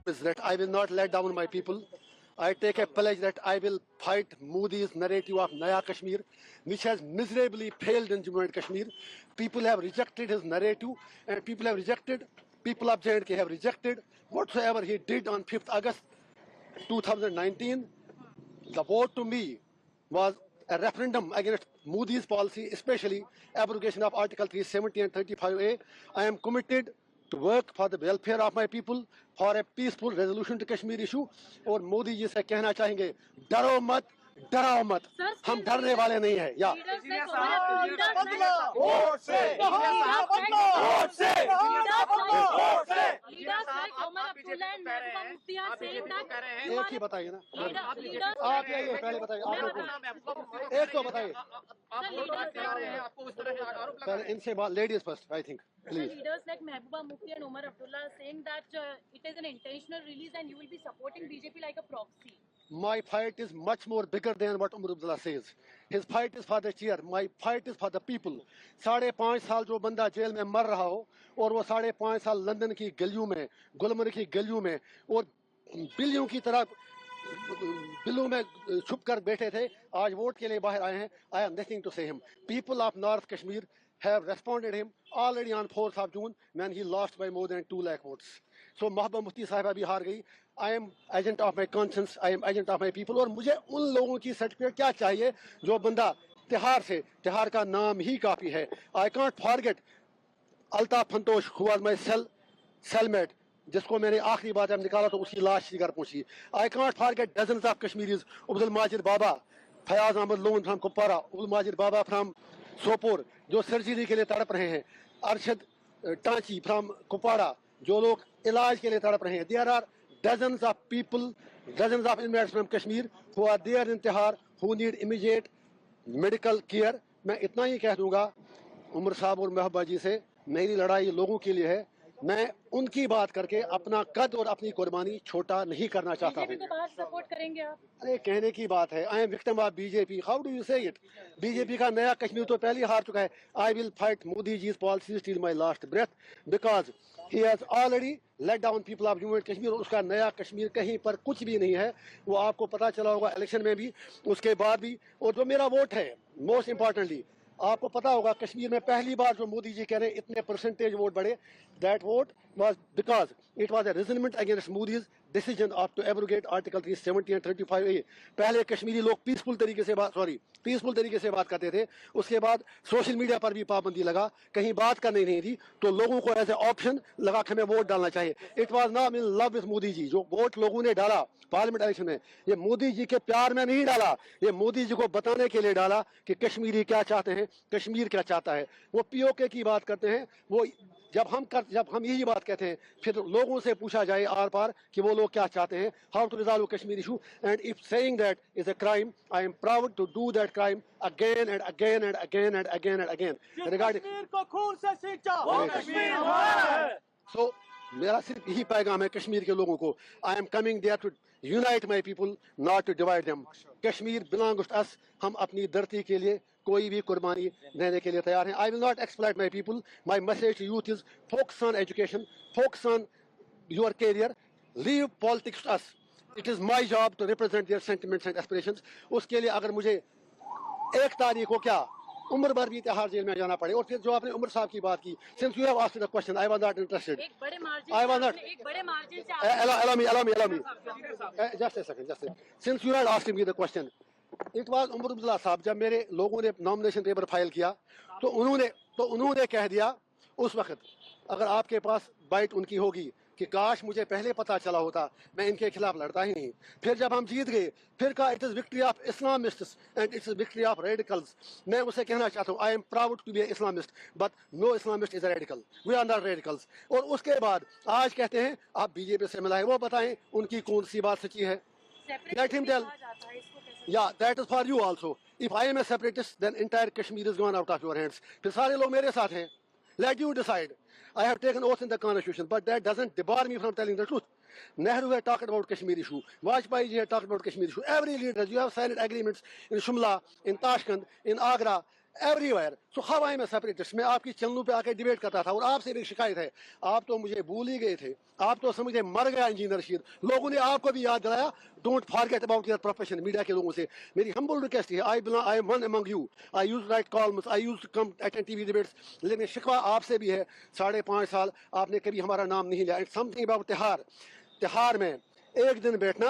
is that I will not let down my people. I take a pledge that I will fight Modi's narrative of Naya Kashmir, which has miserably failed in Jammu and Kashmir. People have rejected his narrative, and people of J&K have rejected whatsoever he did on 5th August 2019. The vote to me was a referendum against Modi's policy, especially abrogation of Article 370 and 35A. I am committed to work for the welfare of my people, for a peaceful resolution to Kashmir issue. और मोदी जी से कहना चाहेंगे, डरो मत, डराओ मत, हम डरने वाले नहीं हैं. या एक ही बताइए ना, आप ये पहले बताइए, आप एक तो बताइए पहले इनसे बात. Ladies first, I think. Please. Leaders like Mehbooba Mufti and Omar Abdullah are saying that it is an intentional release and you will be supporting BJP like a proxy. My fight is much more bigger than what Omar Abdullah says. His fight is for the chair. My fight is for the people. 5.5 साल जो बंदा jail में मर रहा हो और वो 5.5 साल लंदन की गलियों में, गुलमर्ग की गलियों में और बिल्लियों की तरह बिल्लों में छुप कर बैठे थे, आज वोट के लिए बाहर आए हैं. I have nothing to say him. People of North Kashmir have responded him already on 4th of June when he lost by more than 2 lakh votes. So Mahbooba Mufti साहिबा भी हार गई. I am agent of my conscience, I am agent of my people. और मुझे उन लोगों की certificate क्या चाहिए जो बंदा तिहार का नाम ही काफ़ी है. I can't forget Altaf फंतोश who was my cellmate, जिसको मैंने आखिरी बार जब निकाला तो उसकी लाश घर पहुंची. I can't forget dozens of Kashmiris, Abdul Majid Baba, Fayaz Ahmad Loon from Kupwara, Abdul Majid Baba from Sopore जो सर्जरी के लिए तड़प रहे हैं, अरशद टांची फ्रॉम कुपवाड़ा जो लोग इलाज के लिए तड़प रहे हैं. There are dozens of people, dozens of inmates from Kashmir who are there in Tihar who need immediate medical care. मैं इतना ही कह दूंगा उमर साहब और महबूबा जी से, मेरी लड़ाई लोगों के लिए है. मैं उनकी बात करके अपना कद और अपनी कुर्बानी छोटा नहीं करना चाहता हूँ. तो बाहर सपोर्ट करेंगे आप? अरे कहने की बात है. I am victim of BJP. How do you say it? BJP का नया कश्मीर तो पहले ही हार चुका है. आई विल फाइट मोदी जी's policies till my last breath because he has already let down people of Jammu and Kashmir. और उसका नया कश्मीर कहीं पर कुछ भी नहीं है. वो आपको पता चला होगा इलेक्शन में भी, उसके बाद भी. और जो मेरा वोट है, मोस्ट इम्पॉर्टेंटली आपको पता होगा कश्मीर में पहली बार जो मोदी जी कह रहे हैं इतने परसेंटेज वोट बढ़े, that vote was because it was a resentment against Modi's decision of to abrogate Article 370 and 35A. पहले कश्मीरी लोग पीसफुल तरीके से बात करते थे. उसके बाद सोशल मीडिया पर भी पाबंदी लगा, कहीं बात करनी नहीं थी, तो लोगों को एज ए ऑप्शन लगा कि हमें वोट डालना चाहिए. It was not in love with Modi ji. जो वोट लोगों ने डाला पार्लियामेंट इलेक्शन में, ये मोदी जी के प्यार में नहीं डाला, ये मोदी जी को बताने के लिए डाला कि कश्मीरी क्या चाहते हैं, कश्मीर क्या चाहता है. वो पीओके की बात करते हैं. वो जब हम यही बात कहते हैं, फिर लोगों से पूछा जाए आर पार कि वो लोग क्या चाहते हैं, how to resolve Kashmir issue. And if saying that is a crime, I am proud to do that crime again and again and again and again and again. Kashmir को खून से सींचा, वो कश्मीर हमारा है. सो मेरा सिर्फ यही पैगाम है कश्मीर के लोगों को. I am coming there to unite my people, not to divide them. Kashmir belongs to us. हम अपनी धरती के लिए कोई भी कुर्बानी देने के लिए तैयार हैं. I will not exploit my people. My message to youth is focus on education, focus on your career, leave politics to us. It is my job to represent their sentiments and aspirations. उसके लिए अगर मुझे 1 तारीख को क्या उम्र भर भी तिहाड़ जेल में जाना पड़े. और फिर जो आपने उमर साहब की बात की, since you have asked the question, I was not interested. एक बड़े मार्जिन से allow me just a second. Since you had asked me the question, it was Omar Abdullah साहब. जब मेरे लोगों ने नॉमिनेशन पेपर फाइल किया तो उन्होंने कह दिया उस वक्त, अगर आपके पास बाइट उनकी होगी कि काश मुझे पहले पता चला होता, मैं इनके खिलाफ लड़ता ही नहीं. फिर जब हम जीत गए, फिर कहा it is victory of Islamists and it's victory of radicals. मैं उसे कहना चाहता हूँ, I am proud to be Islamist, but no Islamist is a radical. We are not radicals. और उसके बाद आज कहते हैं आप बीजेपी से मिलाए. वो बताएं उनकी कौन सी बात सच्ची है. Let him tell. Yeah, that is for you also. If I am a separatist, then entire Kashmir is gone out of your hands. फिर सारे लोग मेरे साथ हैं. Let you decide. I have taken oath in the constitution, but that doesn't debar me from telling the truth. Nehru had talked about Kashmir issue. Vajpayee ji had talked about Kashmir issue. Every leader, you have signed agreements in Shumla, in Tashkent, in Agra, everywhere. So how I am a separatist? मैं आपकी चैनलों पे आके debate करता था और आपसे भी शिकायत है, आप तो मुझे भूल ही गए थे, आप तो समझे मर गया इंजीनियर रशीद. लोगों ने आपको भी याद दिलाया. Don't forget about your profession. Media के लोगों से मेरी humble request है, I am one among you. I used to write columns, I used to come attend TV debates. लेकिन शिकवा आपसे भी है, 5.5 साल आपने कभी हमारा नाम नहीं लिया. And something about तिहाड़ में एक दिन बैठना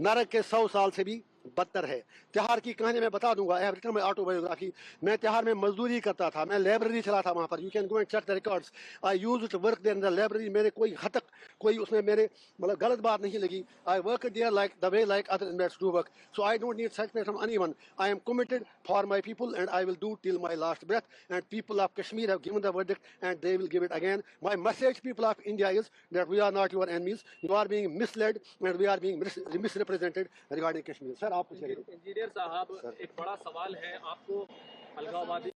नरक के 100 साल से भी बदतर है. तिहाड़ की कहानी मैं बता दूंगा. I have written my autobiography. मैं तिहाड़ में मजदूरी करता था, मैं लाइब्रेरी चला था वहाँ पर. You can go and check the records. I used to work there in the library. मेरे कोई हद तक कोई उसमें मेरे मतलब गलत बात नहीं लगी. I work there like the way like other inmates do work. So I don't need certificate from anyone. I am committed for my people and I will do till my last breath. And people of Kashmir have given the verdict and they will give it again. My message, people of India, is that we are not your enemies. You are being misled and we are being misrepresented regarding Kashmir. Sir, आप कुछ कहिए. Engineer साहब, एक बड़ा सवाल है आपको अलगाववादी